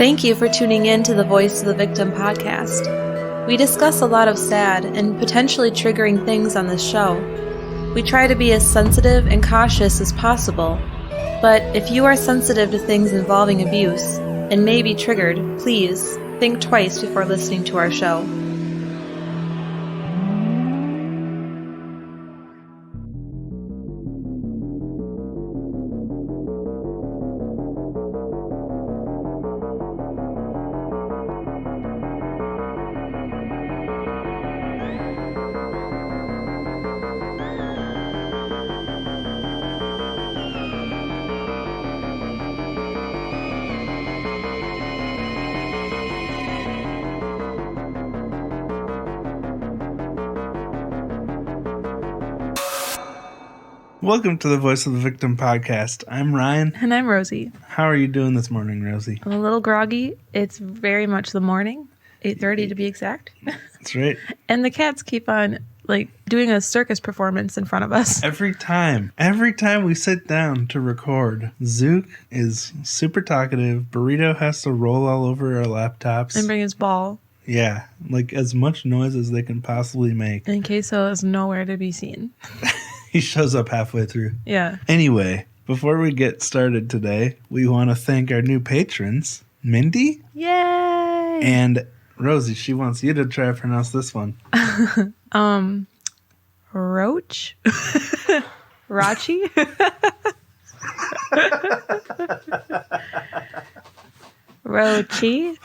Thank you for tuning in to the Voice of the Victim podcast. We discuss a lot of sad and potentially triggering things on this show. We try to be as sensitive and cautious as possible, but if you are sensitive to things involving abuse and may be triggered, please think twice before listening to our show. Welcome to the Voice of the Victim podcast. I'm Ryan. And I'm Rosie. How are you doing this morning, Rosie? I'm a little groggy. It's very much the morning, 8:30 to be exact. That's right. And the cats keep on doing a circus performance in front of us. Every time we sit down to record, Zook is super talkative. Burrito has to roll all over our laptops. And bring his ball. Yeah, as much noise as they can possibly make. And Queso is nowhere to be seen. He shows up halfway through. Yeah. Anyway, before we get started today, we want to thank our new patrons, Mindy. Yay! And Rosie, she wants you to try to pronounce this one. Roach? Rachi? Rochi?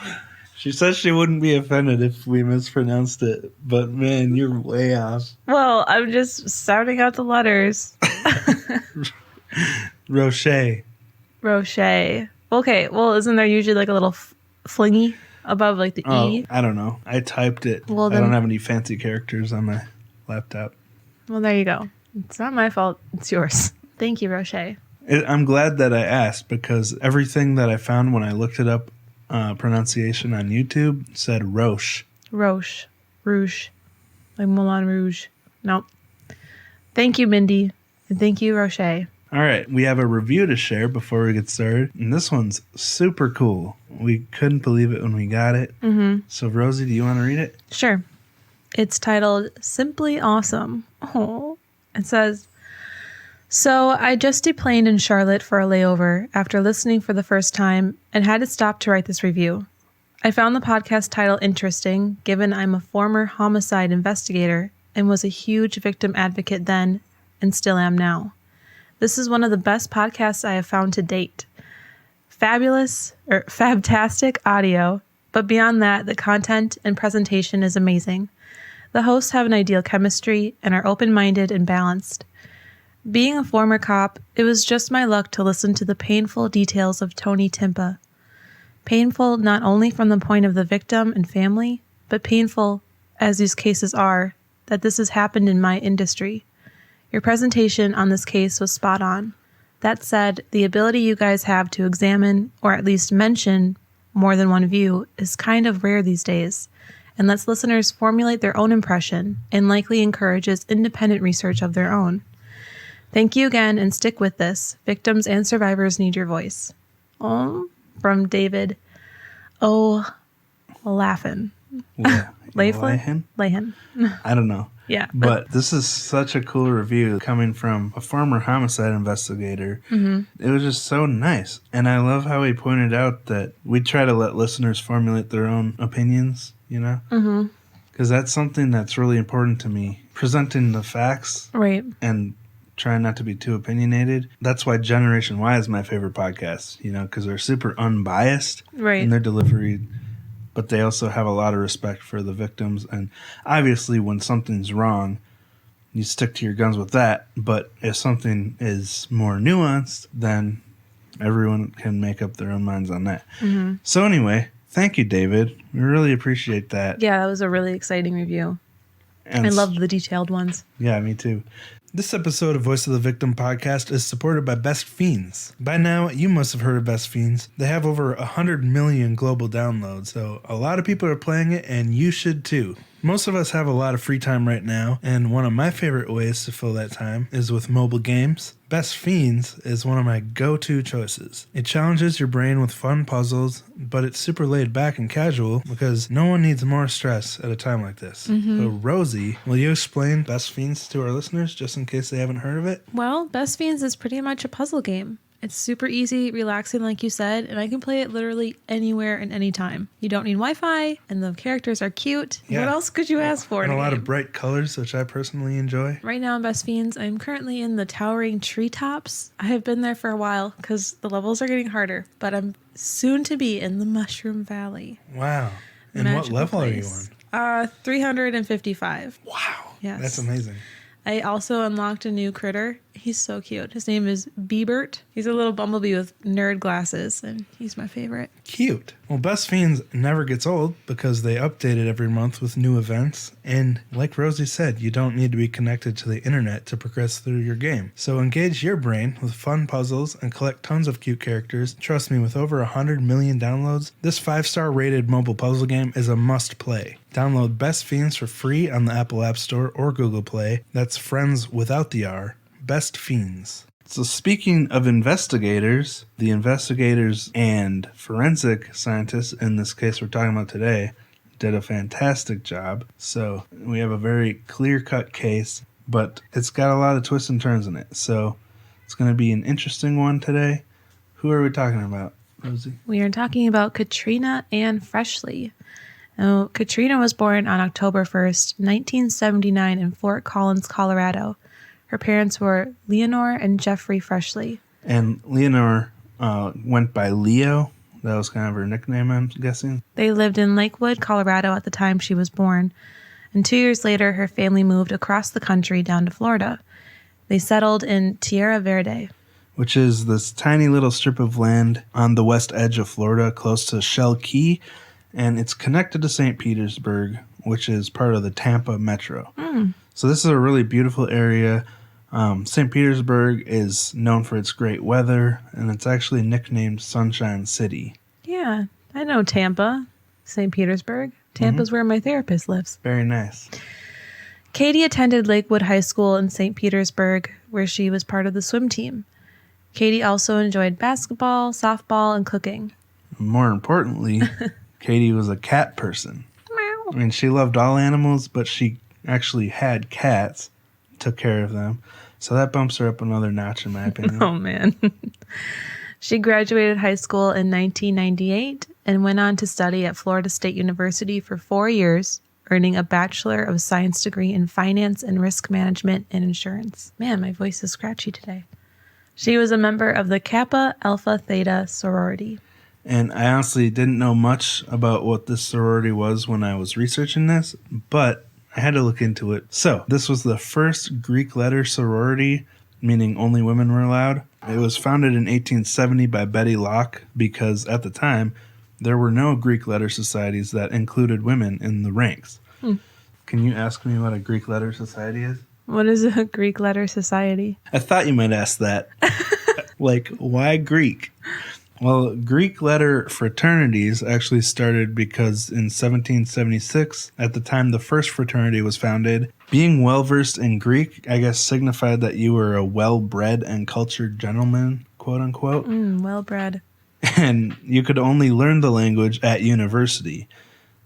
She says she wouldn't be offended if we mispronounced it, but man, you're way off. Well, I'm just sounding out the letters. Roche. Roche. Okay, well, isn't there usually a little flingy above the E? I don't know. I typed it. Well, then, I don't have any fancy characters on my laptop. Well, there you go. It's not my fault. It's yours. Thank you, Roche. I'm glad that I asked because everything that I found when I looked it up, pronunciation on YouTube said Roche. Roche. Rouge. Like Moulin Rouge. Nope. Thank you, Mindy. And thank you, Roche. All right. We have a review to share before we get started. And this one's super cool. We couldn't believe it when we got it. Mm-hmm. So, Rosie, do you want to read it? Sure. It's titled Simply Awesome. Oh. It says, So I just deplaned in Charlotte for a layover after listening for the first time and had to stop to write this review. I found the podcast title interesting, given I'm a former homicide investigator and was a huge victim advocate then and still am now. This is one of the best podcasts I have found to date. Fabtastic audio, but beyond that, the content and presentation is amazing. The hosts have an ideal chemistry and are open-minded and balanced. Being a former cop, it was just my luck to listen to the painful details of Tony Timpa. Painful not only from the point of the victim and family, but painful, as these cases are, that this has happened in my industry. Your presentation on this case was spot on. That said, the ability you guys have to examine, or at least mention, more than one view is kind of rare these days, and lets listeners formulate their own impression and likely encourages independent research of their own. Thank you again and stick with this. Victims and survivors need your voice. Oh, from David. Oh, Laughin. Yeah. Lahan? I don't know. Yeah. But this is such a cool review coming from a former homicide investigator. Mm-hmm. It was just so nice. And I love how he pointed out that we try to let listeners formulate their own opinions, you know? Mm-hmm. Because that's something that's really important to me. Presenting the facts. Right. And trying not to be too opinionated. That's why Generation Y is my favorite podcast, because they're super unbiased in their delivery, but they also have a lot of respect for the victims. And obviously, when something's wrong, you stick to your guns with that. But if something is more nuanced, then everyone can make up their own minds on that. Mm-hmm. So anyway, thank you, David. We really appreciate that. Yeah, that was a really exciting review. And I love the detailed ones. Yeah, me too. This episode of Voice of the Victim podcast is supported by Best Fiends. By now, you must have heard of Best Fiends. They have over 100 million global downloads, so a lot of people are playing it, and you should too. Most of us have a lot of free time right now, and one of my favorite ways to fill that time is with mobile games. Best Fiends is one of my go-to choices. It challenges your brain with fun puzzles, but it's super laid back and casual because no one needs more stress at a time like this. So Rosie, will you explain Best Fiends to our listeners just in case they haven't heard of it? Well, Best Fiends is pretty much a puzzle game. It's super easy, relaxing like you said, and I can play it literally anywhere and anytime. You don't need Wi-Fi, and the characters are cute. Yeah. What else could you ask for? And a lot of bright colors, which I personally enjoy. Right now in Best Fiends, I'm currently in the towering treetops. I have been there for a while because the levels are getting harder, but I'm soon to be in the Mushroom Valley. Wow. And what level are you on? 355. Wow. Yes. That's amazing. I also unlocked a new critter. He's so cute. His name is Biebert. He's a little bumblebee with nerd glasses, and he's my favorite. Cute. Well, Best Fiends never gets old because they update it every month with new events. And like Rosie said, you don't need to be connected to the internet to progress through your game. So engage your brain with fun puzzles and collect tons of cute characters. Trust me, with over 100 million downloads, this 5-star rated mobile puzzle game is a must play. Download Best Fiends for free on the Apple App Store or Google Play. That's friends without the R. Best Fiends. So speaking of investigators, the investigators and forensic scientists, in this case we're talking about today, did a fantastic job. So we have a very clear-cut case, but it's got a lot of twists and turns in it. So it's going to be an interesting one today. Who are we talking about, Rosie? We are talking about Katrina Ann Froeschle. Now, Katrina was born on October 1st, 1979 in Fort Collins, Colorado. Her parents were Leonore and Jeffrey Froeschle. And Leonore went by Leo. That was kind of her nickname, I'm guessing. They lived in Lakewood, Colorado at the time she was born. And 2 years later, her family moved across the country down to Florida. They settled in Tierra Verde, which is this tiny little strip of land on the west edge of Florida, close to Shell Key. And it's connected to St. Petersburg, which is part of the Tampa Metro. So this is a really beautiful area. St. Petersburg is known for its great weather, and it's actually nicknamed Sunshine City. Yeah, I know Tampa, St. Petersburg. Tampa's where my therapist lives. Very nice. Katie attended Lakewood High School in St. Petersburg, where she was part of the swim team. Katie also enjoyed basketball, softball, and cooking. More importantly, Katie was a cat person. Meow. I mean, she loved all animals, but she actually had cats, took care of them. So that bumps her up another notch, in my opinion. Oh, man. She graduated high school in 1998 and went on to study at Florida State University for 4 years, earning a Bachelor of Science degree in Finance and Risk Management and Insurance. Man, my voice is scratchy today. She was a member of the Kappa Alpha Theta sorority. And I honestly didn't know much about what this sorority was when I was researching this, but I had to look into it. So, this was the first Greek letter sorority, meaning only women were allowed. It was founded in 1870 by Betty Locke because at the time, there were no Greek letter societies that included women in the ranks. Can you ask me what a Greek letter society is? What is a Greek letter society? I thought you might ask that. Like, why Greek? Well, Greek letter fraternities actually started because in 1776, at the time the first fraternity was founded, being well-versed in Greek, I guess, signified that you were a well-bred and cultured gentleman, quote-unquote. Well-bred. And you could only learn the language at university,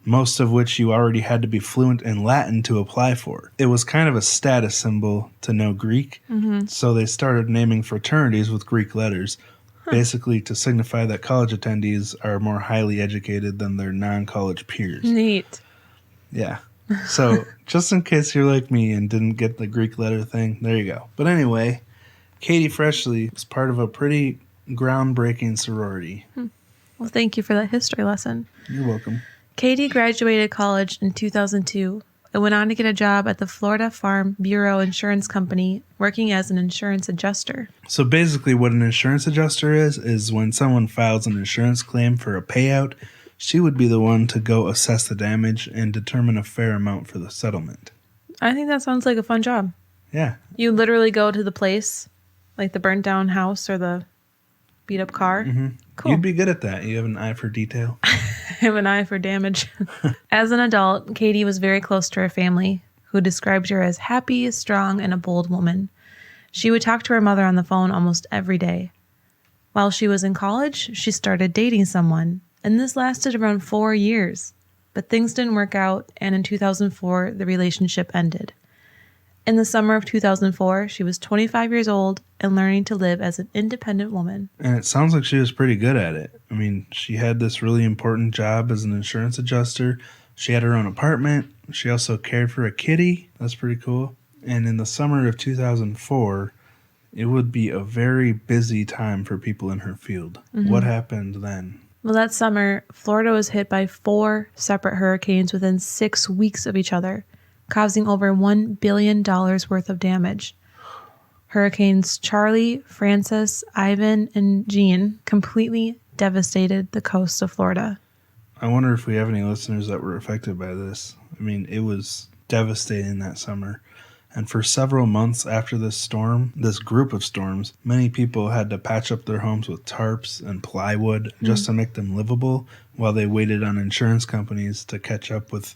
most of which you already had to be fluent in Latin to apply for. It was kind of a status symbol to know Greek, so they started naming fraternities with Greek letters, basically to signify that college attendees are more highly educated than their non-college peers. Neat. Yeah. So, just in case you're like me and didn't get the Greek letter thing, there you go. But anyway, Katie Froeschle was part of a pretty groundbreaking sorority. Well, thank you for that history lesson. You're welcome. Katie graduated college in 2002 and went on to get a job at the Florida Farm Bureau Insurance Company, working as an insurance adjuster. So basically what an insurance adjuster is when someone files an insurance claim for a payout, she would be the one to go assess the damage and determine a fair amount for the settlement. I think that sounds like a fun job. Yeah. You literally go to the place, like the burnt down house or the beat up car. Cool. You'd be good at that. You have an eye for detail. have an eye for damage. As an adult, Katie was very close to her family, who described her as happy, strong, and a bold woman. She would talk to her mother on the phone almost every day. While she was in college, she started dating someone, and this lasted around 4 years. But things didn't work out, and in 2004, the relationship ended. In the summer of 2004, she was 25 years old and learning to live as an independent woman. And it sounds like she was pretty good at it. I mean, she had this really important job as an insurance adjuster. She had her own apartment. She also cared for a kitty. That's pretty cool. And in the summer of 2004, it would be a very busy time for people in her field. Mm-hmm. What happened then? Well, that summer, Florida was hit by 4 separate hurricanes within 6 weeks of each other, causing over $1 billion worth of damage. Hurricanes Charlie, Francis, Ivan, and Jean completely devastated the coast of Florida. I wonder if we have any listeners that were affected by this. I mean, it was devastating that summer. And for several months after this storm, this group of storms, many people had to patch up their homes with tarps and plywood just to make them livable while they waited on insurance companies to catch up with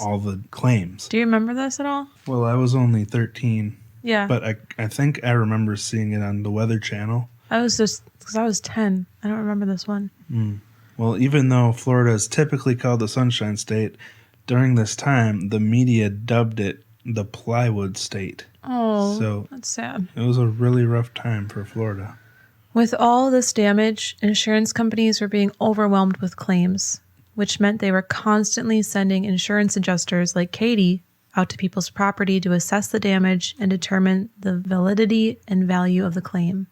all the claims. Do you remember this at all? Well, I was only 13. Yeah. But I think I remember seeing it on the Weather Channel. Because I was 10. I don't remember this one. Well, even though Florida is typically called the Sunshine State, during this time, the media dubbed it the Plywood State. Oh, so that's sad. It was a really rough time for Florida. With all this damage, insurance companies were being overwhelmed with claims, which meant they were constantly sending insurance adjusters like Katie out to people's property to assess the damage and determine the validity and value of the claim.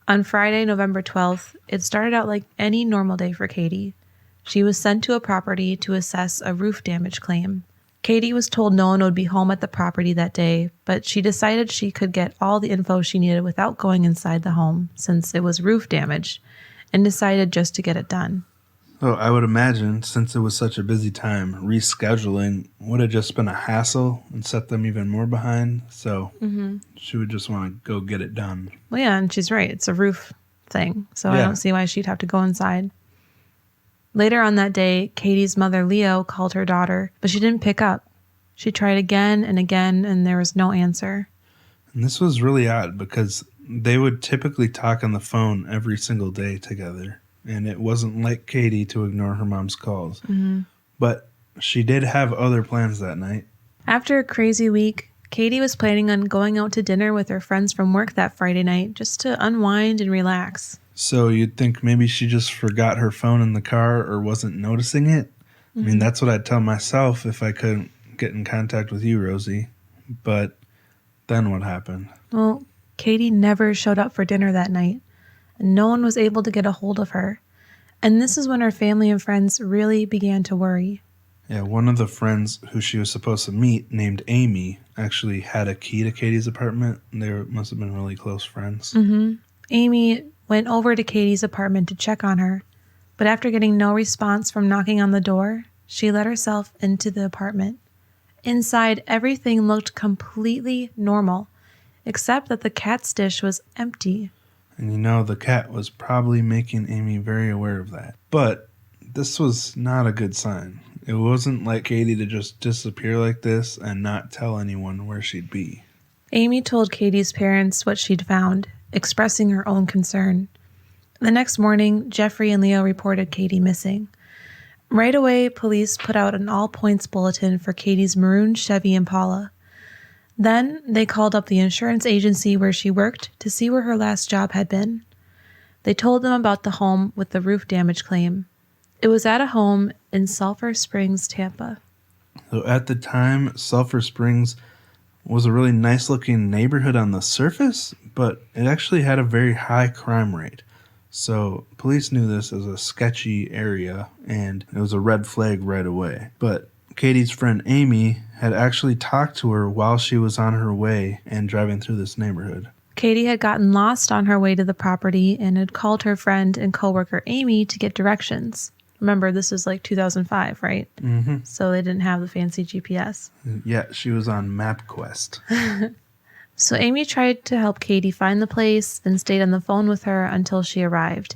On Friday, November 12th, it started out like any normal day for Katie. She was sent to a property to assess a roof damage claim. Katie was told no one would be home at the property that day, but she decided she could get all the info she needed without going inside the home, since it was roof damage, and decided just to get it done. Oh, I would imagine, since it was such a busy time, rescheduling would have just been a hassle and set them even more behind, so she would just want to go get it done. Well, yeah, and she's right. It's a roof thing, so I don't see why she'd have to go inside. Later on that day, Katie's mother, Leo, called her daughter, but she didn't pick up. She tried again, and there was no answer. And this was really odd because they would typically talk on the phone every single day together, and it wasn't like Katie to ignore her mom's calls. But she did have other plans that night. After a crazy week, Katie was planning on going out to dinner with her friends from work that Friday night just to unwind and relax. So you'd think maybe she just forgot her phone in the car or wasn't noticing it? I mean, that's what I'd tell myself if I couldn't get in contact with you, Rosie. But then what happened? Well, Katie never showed up for dinner that night, and no one was able to get a hold of her. And this is when her family and friends really began to worry. Yeah, one of the friends who she was supposed to meet, named Amy, actually had a key to Katie's apartment. They must have been really close friends. Amy went over to Katie's apartment to check on her, but after getting no response from knocking on the door, she let herself into the apartment. Inside, everything looked completely normal, except that the cat's dish was empty. And you know, the cat was probably making Amy very aware of that. But this was not a good sign. It wasn't like Katie to just disappear like this and not tell anyone where she'd be. Amy told Katie's parents what she'd found, expressing her own concern. The next morning, Jeffrey and Leo reported Katie missing. Right away, police put out an all-points bulletin for Katie's maroon Chevy Impala. Then they called up the insurance agency where she worked to see where her last job had been. They told them about the home with the roof damage claim. It was at a home in Sulphur Springs, Tampa. So at the time, Sulphur Springs was a really nice-looking neighborhood on the surface, but it actually had a very high crime rate. So police knew this as a sketchy area, and it was a red flag right away. But Katie's friend Amy had actually talked to her while she was on her way and driving through this neighborhood. Katie had gotten lost on her way to the property and had called her friend and coworker Amy to get directions. Remember, this is like 2005, right? So they didn't have the fancy GPS. Yeah, she was on MapQuest. So Amy tried to help Katie find the place and stayed on the phone with her until she arrived.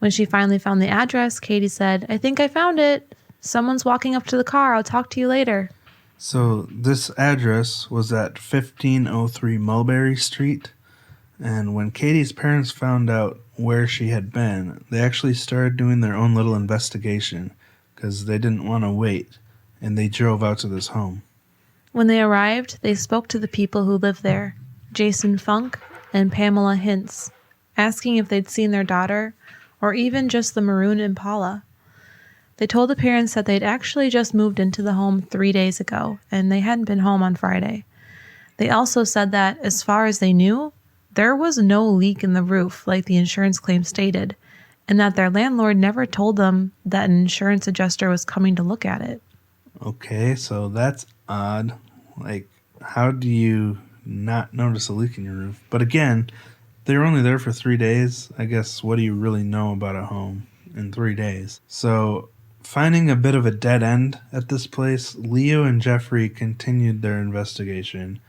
When she finally found the address, Katie said, "I think I found it. Someone's walking up to the car. I'll talk to you later." So this address was at 1503 Mulberry Street. And when Katie's parents found out where she had been, they actually started doing their own little investigation because they didn't want to wait, and they drove out to this home. When they arrived, they spoke to the people who lived there, Jason Funk and Pamela Hintz, asking if they'd seen their daughter or even just the maroon Impala. They told the parents that they'd actually just moved into the home 3 days ago, and they hadn't been home on Friday. They also said that, as far as they knew, there was no leak in the roof like the insurance claim stated, and that their landlord never told them that an insurance adjuster was coming to look at it. Okay, so that's odd. Like, how do you not notice a leak in your roof? But again, they were only there for 3 days. I guess, what do you really know about a home in 3 days? So, finding a bit of a dead end at this place, Leo and Jeffrey continued their investigation,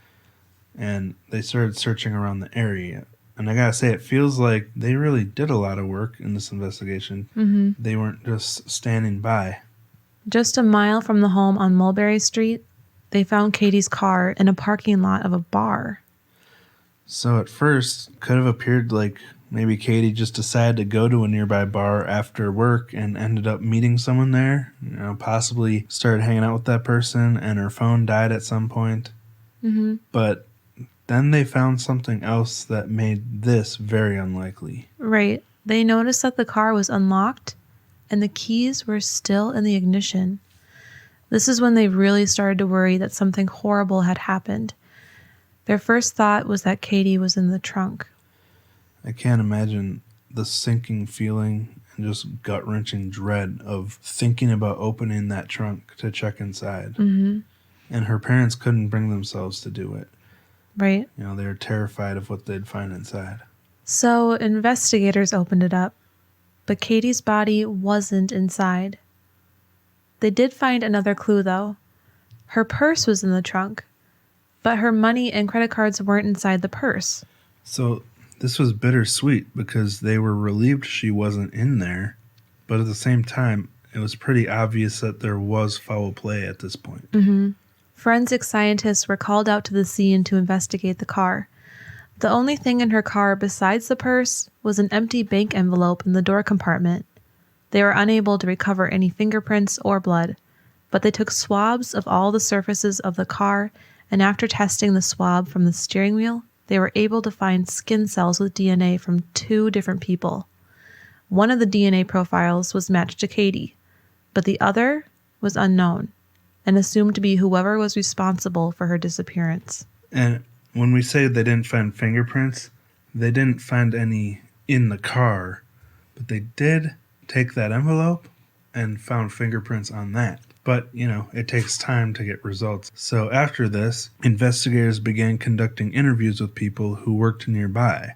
and they started searching around the area. And I gotta say, it feels like they really did a lot of work in this investigation. Mm-hmm. They weren't just standing by. Just a mile from the home on Mulberry Street, they found Katie's car in a parking lot of a bar. So at first, could have appeared like maybe Katie just decided to go to a nearby bar after work and ended up meeting someone there. Possibly started hanging out with that person and her phone died at some point. Mm-hmm. But then they found something else that made this very unlikely. Right. They noticed that the car was unlocked and the keys were still in the ignition. This is when they really started to worry that something horrible had happened. Their first thought was that Katie was in the trunk. I can't imagine the sinking feeling and just gut-wrenching dread of thinking about opening that trunk to check inside. Mm-hmm. And her parents couldn't bring themselves to do it. Right. They were terrified of what they'd find inside. So investigators opened it up, but Katie's body wasn't inside. They did find another clue, though. Her purse was in the trunk, but her money and credit cards weren't inside the purse. So this was bittersweet because they were relieved she wasn't in there, but at the same time, it was pretty obvious that there was foul play at this point. Mm-hmm. Forensic scientists were called out to the scene to investigate the car. The only thing in her car besides the purse was an empty bank envelope in the door compartment. They were unable to recover any fingerprints or blood, but they took swabs of all the surfaces of the car, and after testing the swab from the steering wheel, they were able to find skin cells with DNA from 2 different people. One of the DNA profiles was matched to Katie, but the other was unknown and assumed to be whoever was responsible for her disappearance. And when we say they didn't find fingerprints, they didn't find any in the car, but they did take that envelope and found fingerprints on that. But, it takes time to get results. So after this, investigators began conducting interviews with people who worked nearby.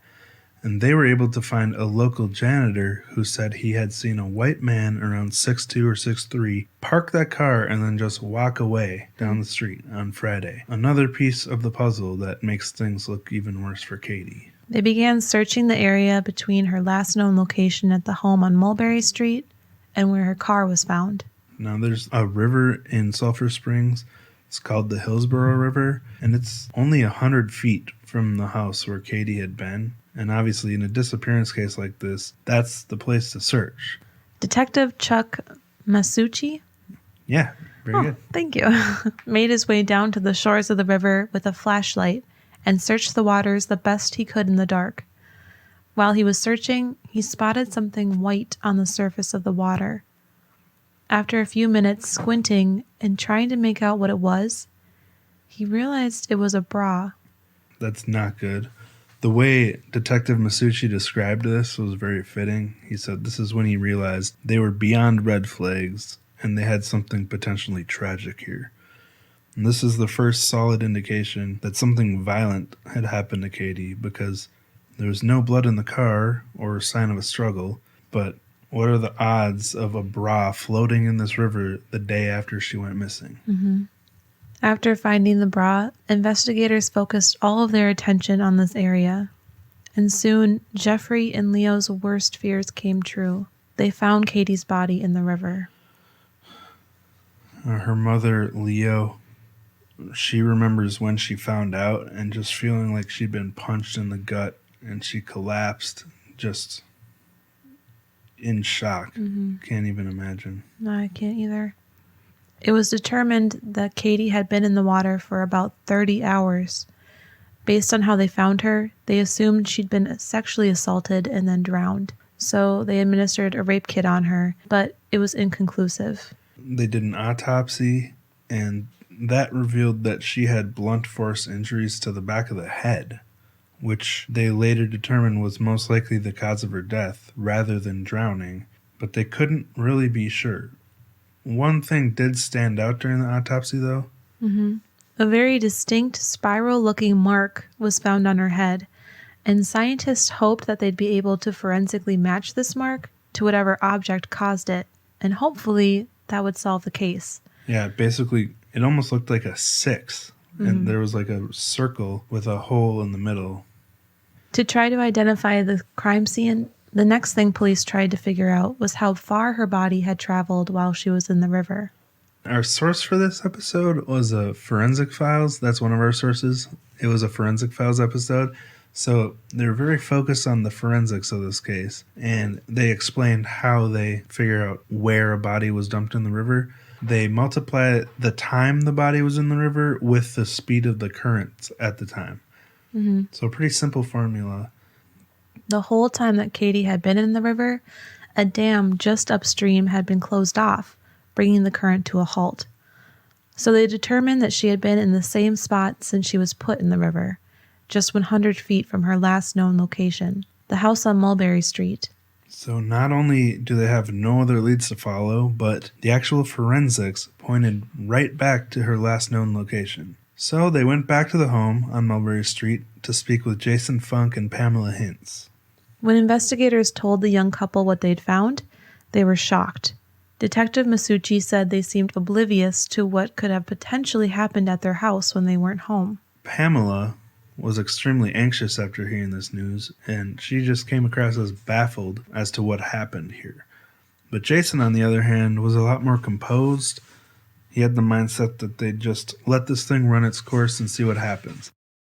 And they were able to find a local janitor who said he had seen a white man around 6'2" or 6'3" park that car and then just walk away down the street on Friday. Another piece of the puzzle that makes things look even worse for Katie. They began searching the area between her last known location at the home on Mulberry Street and where her car was found. Now, there's a river in Sulphur Springs. It's called the Hillsborough River, and it's only 100 feet from the house where Katie had been. And obviously, in a disappearance case like this, that's the place to search. Detective Chuck Masucci? Yeah, very good. Thank you. Made his way down to the shores of the river with a flashlight and searched the waters the best he could in the dark. While he was searching, he spotted something white on the surface of the water. After a few minutes squinting and trying to make out what it was, he realized it was a bra. That's not good. The way Detective Masucci described this was very fitting. He said this is when he realized they were beyond red flags and they had something potentially tragic here. And this is the first solid indication that something violent had happened to Katie because there was no blood in the car or sign of a struggle, but what are the odds of a bra floating in this river the day after she went missing? Mm-hmm. After finding the bra, investigators focused all of their attention on this area. And soon, Jeffrey and Leo's worst fears came true. They found Katie's body in the river. Her mother, Leo, she remembers when she found out and just feeling like she'd been punched in the gut, and she collapsed just in shock. Can't even imagine. No, I can't either. It was determined that Katie had been in the water for about 30 hours. Based on how they found her, they assumed she'd been sexually assaulted and then drowned. So they administered a rape kit on her, but it was inconclusive. They did an autopsy, and that revealed that she had blunt force injuries to the back of the head, which they later determined was most likely the cause of her death rather than drowning, but they couldn't really be sure. One thing did stand out during the autopsy, though. A very distinct spiral-looking mark was found on her head, and scientists hoped that they'd be able to forensically match this mark to whatever object caused it, and hopefully that would solve the case. Yeah, basically, it almost looked like a 6, and there was like a circle with a hole in the middle. To try to identify the crime scene, the next thing police tried to figure out was how far her body had traveled while she was in the river. Our source for this episode was Forensic Files. That's one of our sources. It was a Forensic Files episode. So they're very focused on the forensics of this case. And they explained how they figure out where a body was dumped in the river. They multiply the time the body was in the river with the speed of the currents at the time. So a pretty simple formula. The whole time that Katie had been in the river, a dam just upstream had been closed off, bringing the current to a halt. So they determined that she had been in the same spot since she was put in the river, just 100 feet from her last known location, the house on Mulberry Street. So not only do they have no other leads to follow, but the actual forensics pointed right back to her last known location. So they went back to the home on Mulberry Street to speak with Jason Funk and Pamela Hintz. When investigators told the young couple what they'd found, they were shocked. Detective Masucci said they seemed oblivious to what could have potentially happened at their house when they weren't home. Pamela was extremely anxious after hearing this news, and she just came across as baffled as to what happened here. But Jason, on the other hand, was a lot more composed. He had the mindset that they'd just let this thing run its course and see what happens.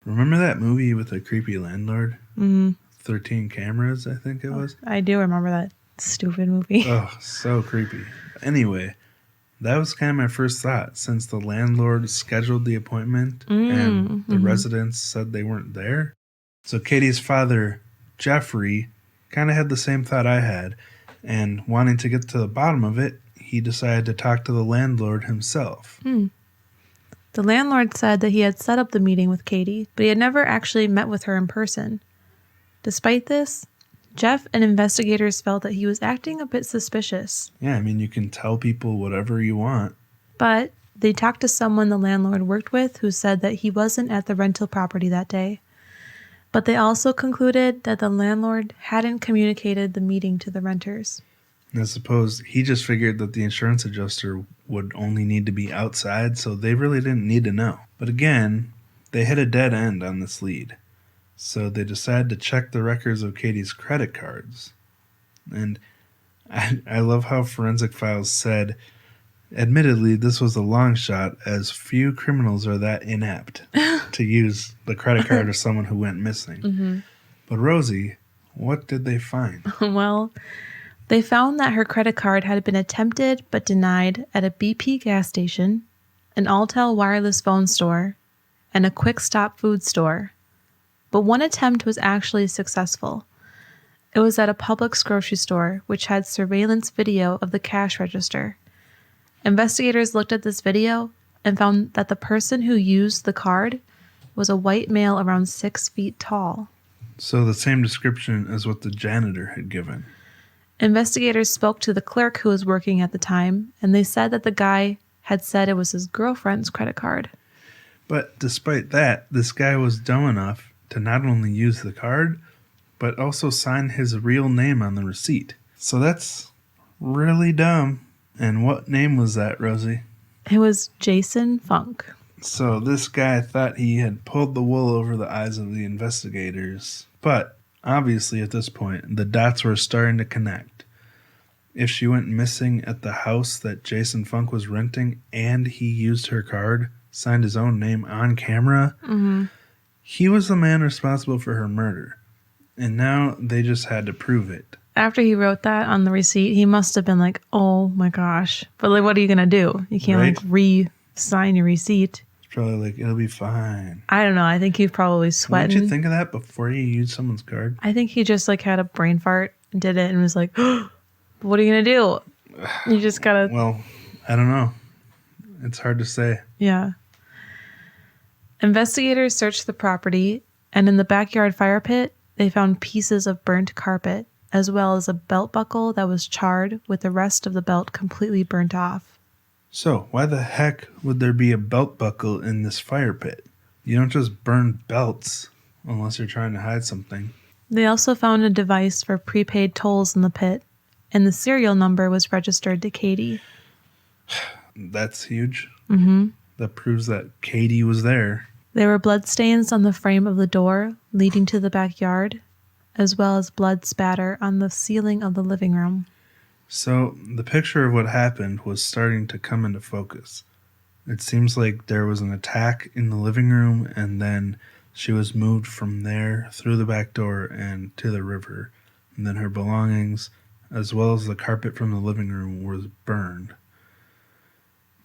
Remember that movie with the creepy landlord? 13 Cameras, I think it was? I do remember that stupid movie. Oh, so creepy. Anyway, that was kind of my first thought, since the landlord scheduled the appointment and the residents said they weren't there. So Katie's father, Jeffrey, kind of had the same thought I had, and wanting to get to the bottom of it, he decided to talk to the landlord himself. The landlord said that he had set up the meeting with Katie, but he had never actually met with her in person. Despite this, Jeff and investigators felt that he was acting a bit suspicious. Yeah, I mean, you can tell people whatever you want. But they talked to someone the landlord worked with who said that he wasn't at the rental property that day. But they also concluded that the landlord hadn't communicated the meeting to the renters. I suppose he just figured that the insurance adjuster would only need to be outside, so they really didn't need to know. But again, they hit a dead end on this lead. So they decided to check the records of Katie's credit cards. And I love how Forensic Files said, admittedly, this was a long shot, as few criminals are that inept to use the credit card of someone who went missing. But Rosie, what did they find? Well, they found that her credit card had been attempted but denied at a BP gas station, an Altel wireless phone store, and a Quick Stop food store. But one attempt was actually successful. It was at a Publix grocery store, which had surveillance video of the cash register. Investigators looked at this video and found that the person who used the card was a white male around 6 feet tall. So the same description as what the janitor had given. Investigators spoke to the clerk who was working at the time, and they said that the guy had said it was his girlfriend's credit card. But despite that, this guy was dumb enough to not only use the card, but also sign his real name on the receipt. So that's really dumb. And what name was that, Rosie? It was Jason Funk. So this guy thought he had pulled the wool over the eyes of the investigators, but Obviously, at this point, the dots were starting to connect. If she went missing at the house that Jason Funk was renting and he used her card, signed his own name on camera, he was the man responsible for her murder. And now they just had to prove it. After he wrote that on the receipt, he must have been like, oh my gosh. But like, what are you going to do? You can't like re-sign your receipt. It's probably like, it'll be fine. I don't know. I think he probably sweating. Didn't you think of that before you used someone's card? I think he just like had a brain fart and did it and was like, oh, what are you going to do? You just got to... Well, I don't know. It's hard to say. Yeah. Investigators searched the property, and in the backyard fire pit, they found pieces of burnt carpet, as well as a belt buckle that was charred with the rest of the belt completely burnt off. So, why the heck would there be a belt buckle in this fire pit? You don't just burn belts unless you're trying to hide something. They also found a device for prepaid tolls in the pit, and the serial number was registered to Katie. That's huge. Mm-hmm. That proves that Katie was there. There were bloodstains on the frame of the door leading to the backyard, as well as blood spatter on the ceiling of the living room. So the picture of what happened was starting to come into focus. It seems like there was an attack in the living room, and then she was moved from there through the back door and to the river. And then her belongings, as well as the carpet from the living room, was burned.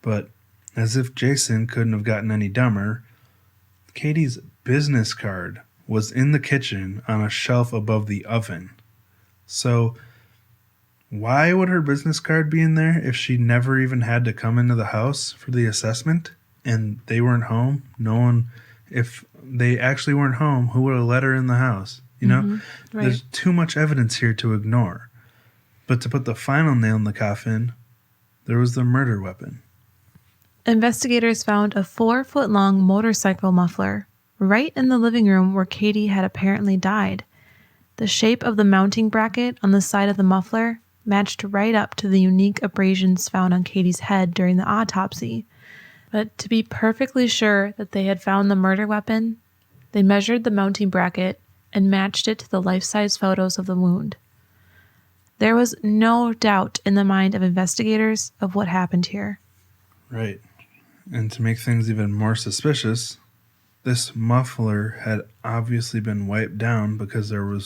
But as if Jason couldn't have gotten any dumber, Katie's business card was in the kitchen on a shelf above the oven. So why would her business card be in there if she never even had to come into the house for the assessment and they weren't home? No one, if they actually weren't home, who would have let her in the house? You know, right. There's too much evidence here to ignore. But to put the final nail in the coffin, there was the murder weapon. Investigators found a 4-foot-long motorcycle muffler right in the living room where Katie had apparently died. The shape of the mounting bracket on the side of the muffler matched right up to the unique abrasions found on Katie's head during the autopsy. But to be perfectly sure that they had found the murder weapon, they measured the mounting bracket and matched it to the life-size photos of the wound. There was no doubt in the mind of investigators of what happened here. Right. And to make things even more suspicious, this muffler had obviously been wiped down because there were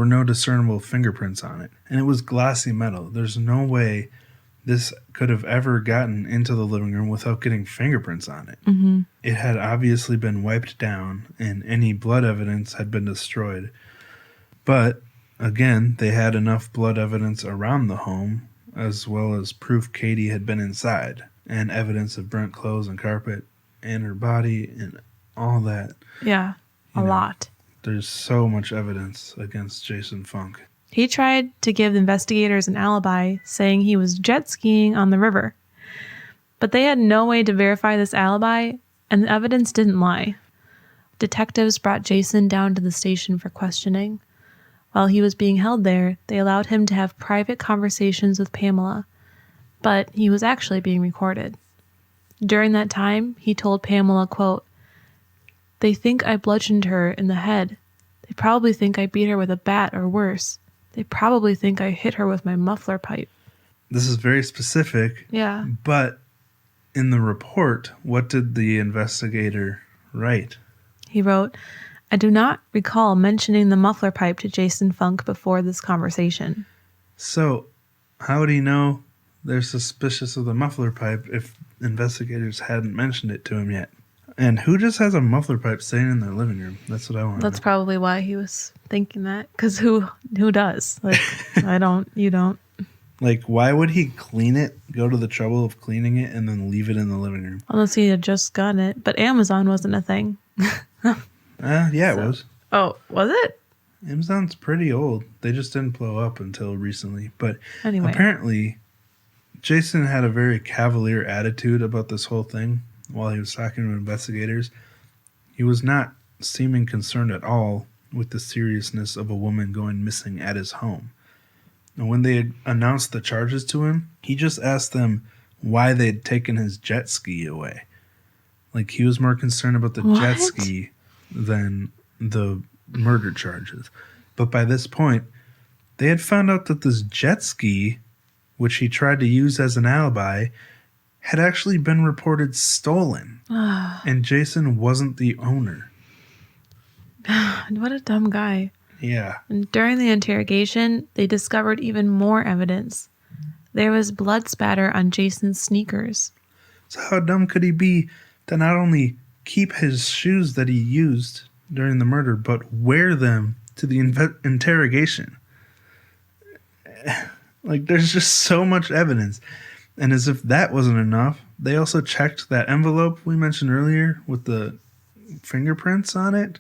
no discernible fingerprints on it. And it was glossy metal. There's no way this could have ever gotten into the living room without getting fingerprints on it. Mm-hmm. It had obviously been wiped down and any blood evidence had been destroyed. But again, they had enough blood evidence around the home as well as proof Katie had been inside and evidence of burnt clothes and carpet and her body and all that. Yeah, a lot. There's so much evidence against Jason Funk. He tried to give investigators an alibi, saying he was jet skiing on the river. But they had no way to verify this alibi, and the evidence didn't lie. Detectives brought Jason down to the station for questioning. While he was being held there, they allowed him to have private conversations with Pamela, but he was actually being recorded. During that time, he told Pamela, quote, "They think I bludgeoned her in the head. They probably think I beat her with a bat or worse. They probably think I hit her with my muffler pipe." This is very specific. Yeah. But in the report, what did the investigator write? He wrote, "I do not recall mentioning the muffler pipe to Jason Funk before this conversation." So, how would he know they're suspicious of the muffler pipe if investigators hadn't mentioned it to him yet? And who just has a muffler pipe sitting in their living room? That's what I want to know. That's probably why he was thinking that. Because who does? Like, you don't. Like, why would he clean it, go to the trouble of cleaning it, and then leave it in the living room? Unless he had just gotten it. But Amazon wasn't a thing. Yeah, it was. Oh, was it? Amazon's pretty old. They just didn't blow up until recently. But anyway, apparently, Jason had a very cavalier attitude about this whole thing while he was talking to investigators. He was not seeming concerned at all with the seriousness of a woman going missing at his home. And when they had announced the charges to him, he just asked them why they'd taken his jet ski away. Like, he was more concerned about the jet ski than the murder charges. But by this point, they had found out that this jet ski, which he tried to use as an alibi, had actually been reported stolen. And Jason wasn't the owner. What a dumb guy. Yeah. And during the interrogation, they discovered even more evidence. There was blood spatter on Jason's sneakers. So how dumb could he be to not only keep his shoes that he used during the murder, but wear them to the interrogation? Like, there's just so much evidence. And as if that wasn't enough, they also checked that envelope we mentioned earlier with the fingerprints on it.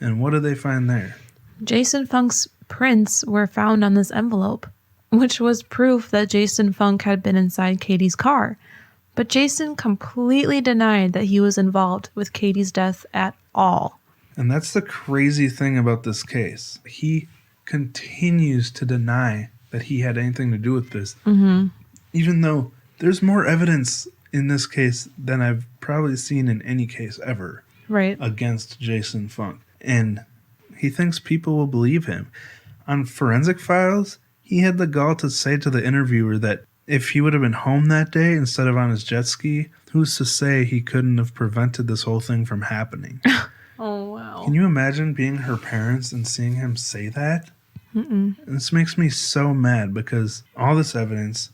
And what did they find there? Jason Funk's prints were found on this envelope, which was proof that Jason Funk had been inside Katie's car. But Jason completely denied that he was involved with Katie's death at all. And that's the crazy thing about this case. He continues to deny that he had anything to do with this. Even though there's more evidence in this case than I've probably seen in any case ever against Jason Funk. And he thinks people will believe him. On Forensic Files, he had the gall to say to the interviewer that if he would have been home that day instead of on his jet ski, who's to say he couldn't have prevented this whole thing from happening? Oh, wow. Can you imagine being her parents and seeing him say that? This makes me so mad because all this evidence,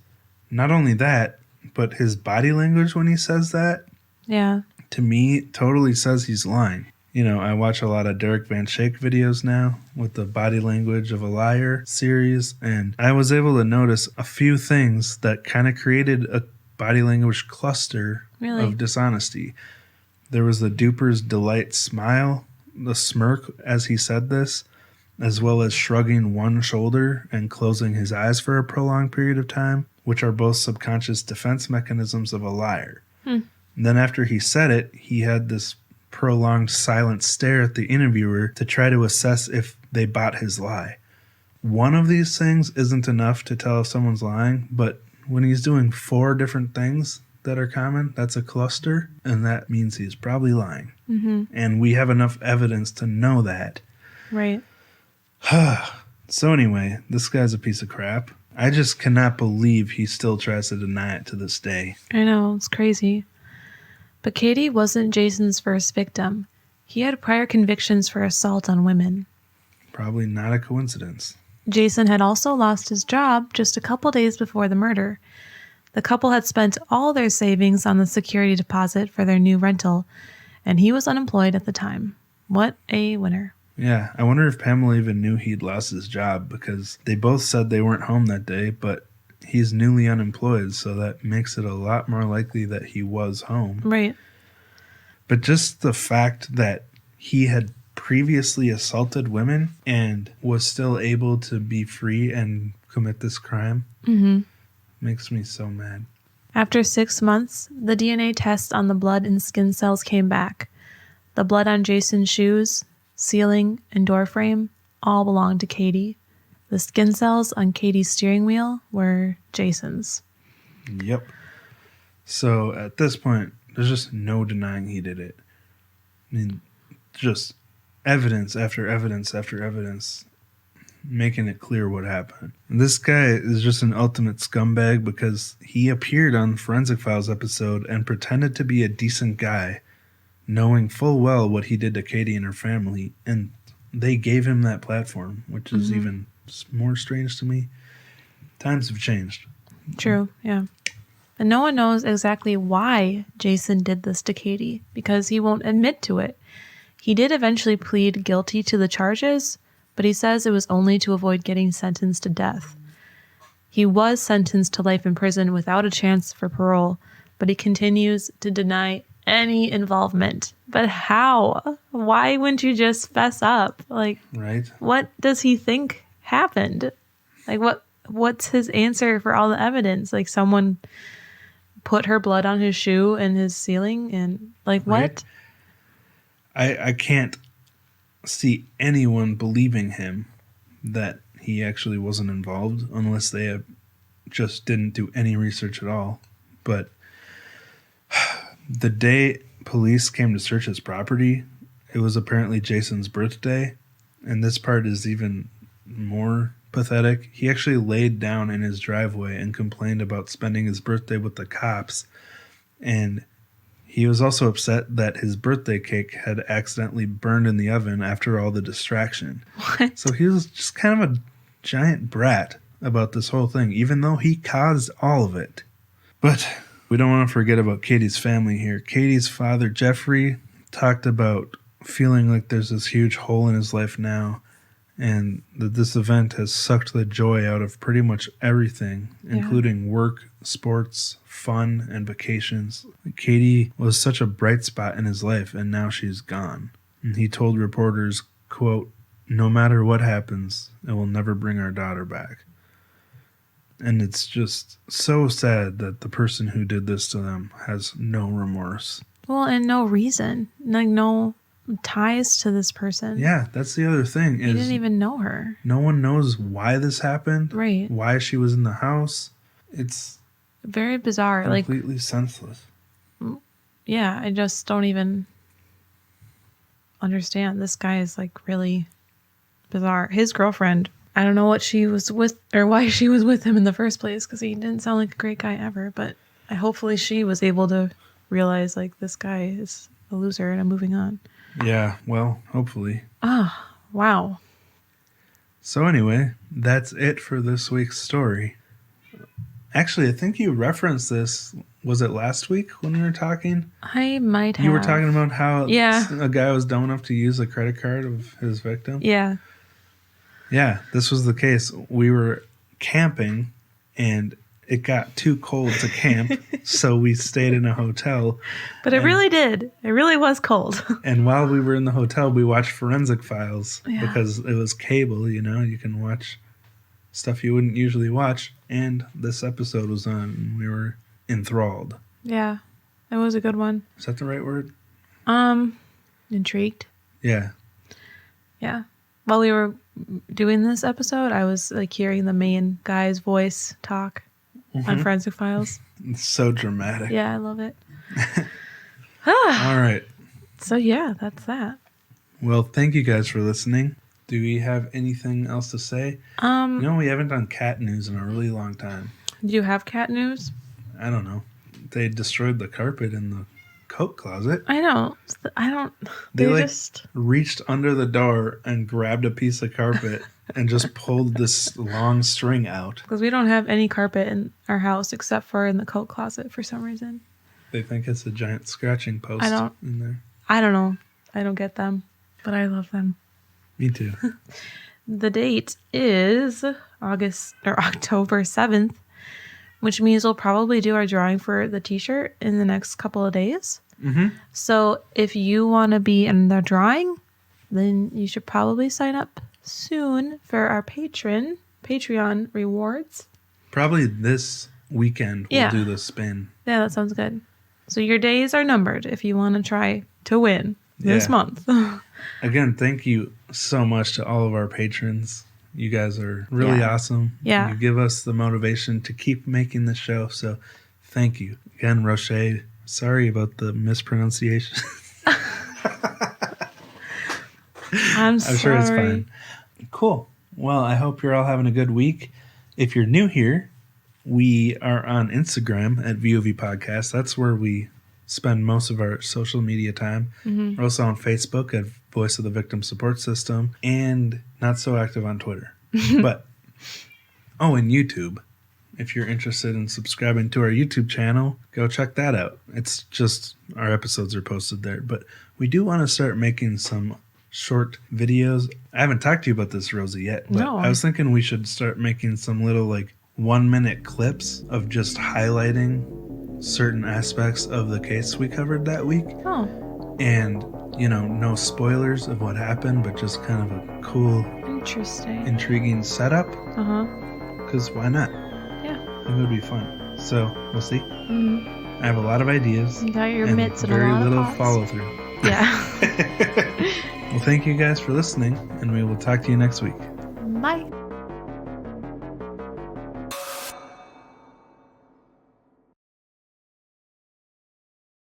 not only that, but his body language when he says that, to me, totally says he's lying. You know, I watch a lot of Derek Van Schaik videos now with the Body Language of a Liar series, and I was able to notice a few things that kind of created a body language cluster of dishonesty. There was the duper's delight smile, the smirk as he said this, as well as shrugging one shoulder and closing his eyes for a prolonged period of time, which are both subconscious defense mechanisms of a liar. And then after he said it, he had this prolonged silent stare at the interviewer to try to assess if they bought his lie. One of these things isn't enough to tell if someone's lying, but when he's doing 4 different things that are common, that's a cluster, and that means he's probably lying. And we have enough evidence to know that. Right. So anyway, this guy's a piece of crap. I just cannot believe he still tries to deny it to this day. I know, it's crazy. But Katie wasn't Jason's first victim. He had prior convictions for assault on women. Probably not a coincidence. Jason had also lost his job just a couple days before the murder. The couple had spent all their savings on the security deposit for their new rental, and he was unemployed at the time. What a winner. Yeah, I wonder if Pamela even knew he'd lost his job because they both said they weren't home that day, but he's newly unemployed, so that makes it a lot more likely that he was home. Right. But just the fact that he had previously assaulted women and was still able to be free and commit this crime makes me so mad. After 6 months, the DNA tests on the blood and skin cells came back. The blood on Jason's shoes, ceiling, and door frame all belonged to Katie. The skin cells on Katie's steering wheel were Jason's. Yep. So at this point, there's just no denying he did it. I mean, just evidence after evidence after evidence making it clear what happened. And this guy is just an ultimate scumbag because he appeared on the Forensic Files episode and pretended to be a decent guy, knowing full well what he did to Katie and her family, and they gave him that platform, which is even more strange to me. Times have changed. True, yeah. And no one knows exactly why Jason did this to Katie because he won't admit to it. He did eventually plead guilty to the charges, but he says it was only to avoid getting sentenced to death. He was sentenced to life in prison without a chance for parole, but he continues to deny any involvement. But how? Why wouldn't you just fess up? Like, right? What does he think happened? Like, what's his answer for all the evidence? Like, someone put her blood on his shoe and his ceiling, and like, what? Right. I can't see anyone believing him that he actually wasn't involved unless they just didn't do any research at all. But the day police came to search his property, it was apparently Jason's birthday, and this part is even more pathetic, he actually laid down in his driveway and complained about spending his birthday with the cops. And he was also upset that his birthday cake had accidentally burned in the oven after all the distraction. What? So he was just kind of a giant brat about this whole thing, even though he caused all of it. But we don't want to forget about Katie's family here. Katie's father, Jeffrey, talked about feeling like there's this huge hole in his life now, and that this event has sucked the joy out of pretty much everything, including work, sports, fun, and vacations. Katie was such a bright spot in his life, and now she's gone. And he told reporters, quote, "No matter what happens, it will never bring our daughter back." And it's just so sad that the person who did this to them has no remorse. Well, and no reason. Like, no ties to this person. Yeah, that's the other thing. He didn't even know her. No one knows why this happened. Right. Why she was in the house. It's very bizarre. Completely senseless. Yeah, I just don't even understand. This guy is like really bizarre. His girlfriend, I don't know what she was with or why she was with him in the first place, because he didn't sound like a great guy ever. But hopefully she was able to realize like this guy is a loser and I'm moving on. Yeah, well, hopefully. Ah, wow. So anyway, that's it for this week's story. Actually, I think you referenced this. Was it last week when we were talking? I might have. You were talking about how a guy was dumb enough to use a credit card of his victim? Yeah. Yeah, this was the case. We were camping, and it got too cold to camp, so we stayed in a hotel. But it really did. It really was cold. And while we were in the hotel, we watched Forensic Files because it was cable, you know, you can watch stuff you wouldn't usually watch. And this episode was on, and we were enthralled. Yeah, it was a good one. Is that the right word? Intrigued. Yeah. Yeah. While we were doing this episode, I was like hearing the main guy's voice talk on Forensic Files. It's so dramatic. Yeah, I love it. All right. So yeah, that's that. Well, thank you guys for listening. Do we have anything else to say? We haven't done cat news in a really long time. Do you have cat news? I don't know. They destroyed the carpet in the coat closet. I know. They just reached under the door and grabbed a piece of carpet and just pulled this long string out. Because we don't have any carpet in our house except for in the coat closet for some reason. They think it's a giant scratching post in there. I don't know. I don't get them, but I love them. Me too. The date is October 7th, which means we'll probably do our drawing for the t-shirt in the next couple of days. Mm-hmm. So if you want to be in the drawing, then you should probably sign up soon for our Patreon rewards. Probably this weekend we'll do the spin. Yeah, that sounds good. So your days are numbered if you want to try to win this month. Again, thank you so much to all of our patrons. You guys are really awesome. Yeah. You give us the motivation to keep making the show. So thank you. Again, Roche, sorry about the mispronunciation. I'm sorry. Sure it's fine. Cool. Well, I hope you're all having a good week. If you're new here, we are on Instagram at VOV Podcast. That's where we spend most of our social media time. Mm-hmm. We're also on Facebook at Voice of the Victim Support System, and not so active on Twitter. But, and YouTube. If you're interested in subscribing to our YouTube channel, go check that out. It's just our episodes are posted there. But we do want to start making some short videos. I haven't talked to you about this, Rosie, yet. But I was thinking we should start making some little 1-minute clips of just highlighting certain aspects of the case we covered that week. Oh. And, no spoilers of what happened, but just kind of a cool, intriguing setup. Uh-huh. Because why not? Yeah. It would be fun. So, we'll see. Mm-hmm. I have a lot of ideas. You got your mitts and very a lot little of follow-through. Yeah. Well, thank you guys for listening, and we will talk to you next week. Bye.